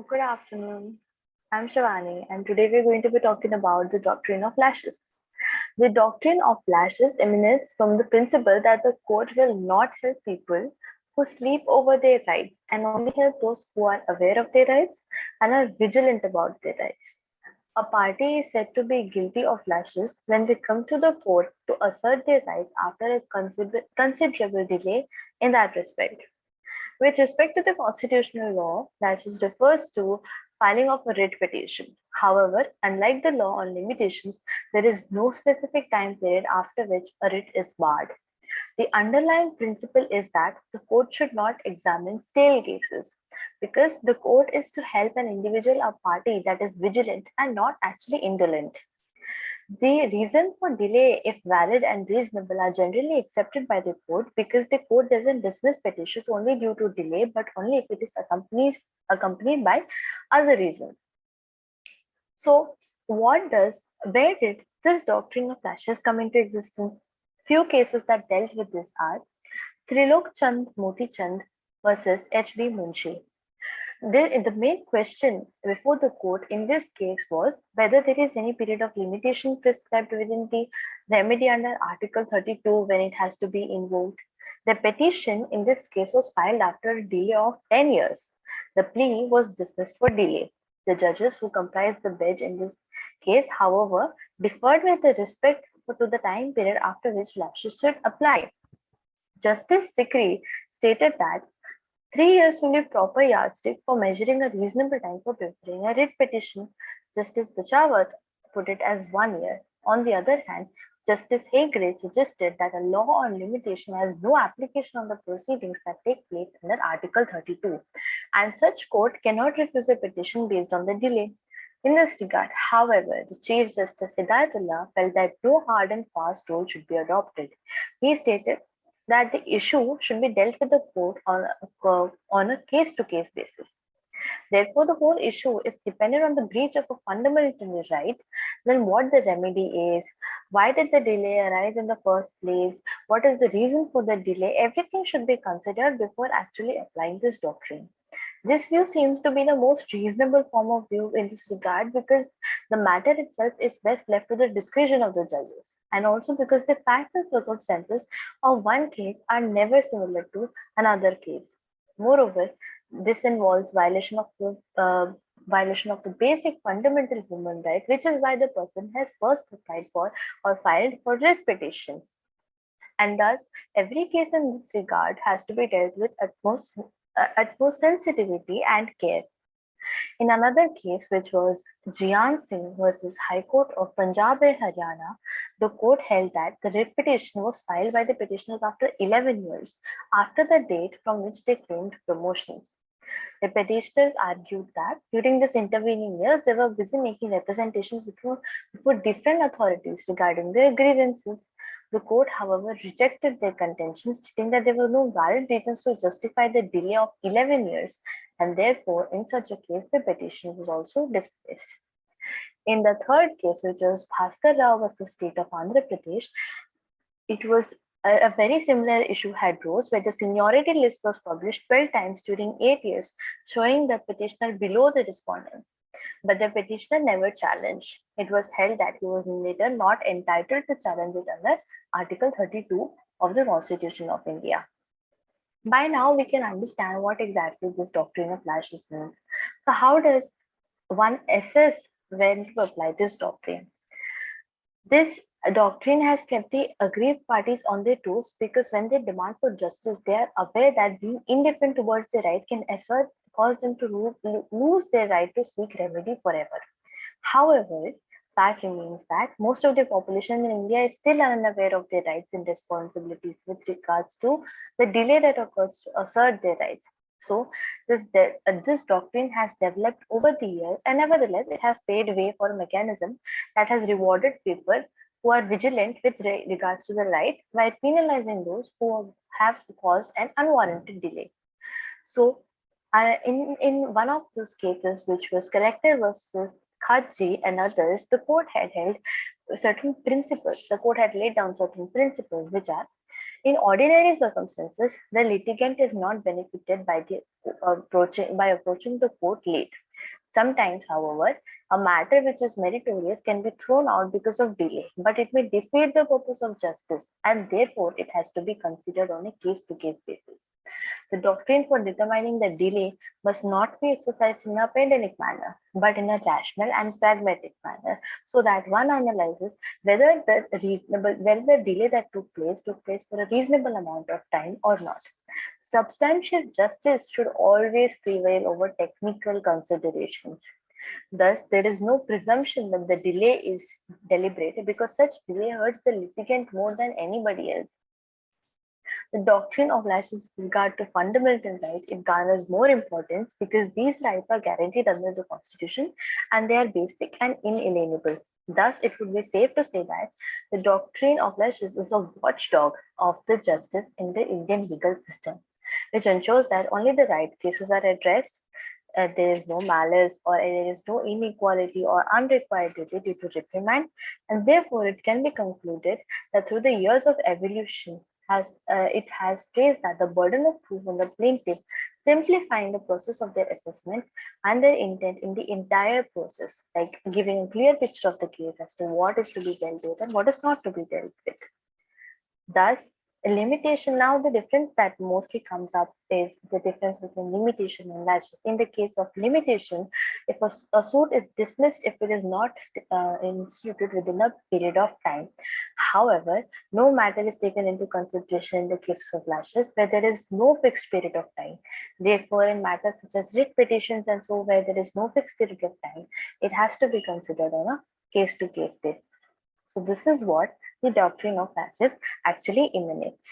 Good afternoon. I'm Shivani, and today we're going to be talking about the doctrine of Laches. The doctrine of Laches emanates from the principle that the court will not help people who sleep over their rights and only help those who are aware of their rights and are vigilant about their rights. A party is said to be guilty of Laches when they come to the court to assert their rights after a considerable delay in that respect. With respect to the constitutional law, that is refers to filing of a writ petition. However, unlike the law on limitations, there is no specific time period after which a writ is barred. The underlying principle is that the court should not examine stale cases because the court is to help an individual or party that is vigilant and not actually indolent. The reason for delay, if valid and reasonable, are generally accepted by the court because the court doesn't dismiss petitions only due to delay, but only if it is accompanied by other reasons. So, where did this doctrine of lashes come into existence? Few cases that dealt with this are Trilok Chand Moti Chand versus H.B. Munshi. The main question before the court in this case was whether there is any period of limitation prescribed within the remedy under Article 32 when it has to be invoked. The petition in this case was filed after a delay of 10 years. The plea was dismissed for delay. The judges who comprised the bench in this case, however, differed with the respect to the time period after which lashes should apply. Justice Sikri stated that 3 years will be proper yardstick for measuring a reasonable time for preparing a writ petition. Justice Bachawat put it as 1 year. On the other hand, Justice Hegre suggested that a law on limitation has no application on the proceedings that take place under Article 32, and such court cannot refuse a petition based on the delay. In this regard, however, the Chief Justice Hidayatullah felt that no hard and fast rule should be adopted. He stated that the issue should be dealt with the court on a case-to-case basis. Therefore, the whole issue is dependent on the breach of a fundamental right, then what the remedy is, why did the delay arise in the first place, what is the reason for the delay, everything should be considered before actually applying this doctrine. This view seems to be the most reasonable form of view in this regard because the matter itself is best left to the discretion of the judges, and also because the facts and circumstances of one case are never similar to another case. Moreover, this involves violation of the basic fundamental human right, which is why the person has first applied for or filed for writ petition. And thus, every case in this regard has to be dealt with utmost sensitivity and care. In another case, which was Jian Singh versus High Court of Punjab and Haryana, the court held that the writ petition was filed by the petitioners after 11 years after the date from which they claimed promotions. The petitioners argued that during this intervening years, they were busy making representations before different authorities regarding their grievances. The court, however, rejected their contention, stating that there were no valid reasons to justify the delay of 11 years, and therefore, in such a case, the petition was also dismissed. In the third case, which was Bhaskar Rao versus State of Andhra Pradesh, it was a very similar issue had rose where the seniority list was published 12 times during 8 years, showing the petitioner below the respondents. But the petitioner never challenged. It was held that he was later not entitled to challenge it under Article 32 of the Constitution of India. By now, we can understand what exactly this doctrine of lashes means. So, how does one assess when to apply this doctrine? This doctrine has kept the aggrieved parties on their toes because when they demand for justice, they are aware that being indifferent towards their right can cause them to lose their right to seek remedy forever. However, fact remains that most of the population in India is still unaware of their rights and responsibilities with regards to the delay that occurs to assert their rights. So, this doctrine has developed over the years, and nevertheless, it has paved way for a mechanism that has rewarded people who are vigilant with regards to the right by penalizing those who have caused an unwarranted delay. So, in one of those cases, which was Collector versus Khaji and others, the court had held certain principles. The court had laid down certain principles, which are in ordinary circumstances, the litigant is not benefited by approaching the court late. Sometimes, however, a matter which is meritorious can be thrown out because of delay, but it may defeat the purpose of justice, and therefore it has to be considered on a case-to-case basis. The doctrine for determining the delay must not be exercised in a pandemic manner, but in a rational and pragmatic manner, so that one analyzes whether whether the delay that took place for a reasonable amount of time or not. Substantial justice should always prevail over technical considerations. Thus, there is no presumption that the delay is deliberate because such delay hurts the litigant more than anybody else. The doctrine of Laches with regard to fundamental rights, it garners more importance because these rights are guaranteed under the Constitution and they are basic and inalienable. Thus, it would be safe to say that the doctrine of Laches is a watchdog of the justice in the Indian legal system, which ensures that only the right cases are addressed, there is no malice or there is no inequality or unrequired duty due to reprimand, and therefore it can be concluded that through the years of evolution, it has traced that the burden of proof on the plaintiff, simplifying the process of their assessment and their intent in the entire process, like giving a clear picture of the case as to what is to be dealt with and what is not to be dealt with. Thus, a limitation, now the difference that mostly comes up is the difference between limitation and Laches. In the case of limitation, if a suit is dismissed if it is not instituted within a period of time. However, no matter is taken into consideration in the case of Laches where there is no fixed period of time. Therefore, in matters such as writ petitions and so where there is no fixed period of time, it has to be considered on a case-to-case basis. So this is what the doctrine of Laches actually emanates.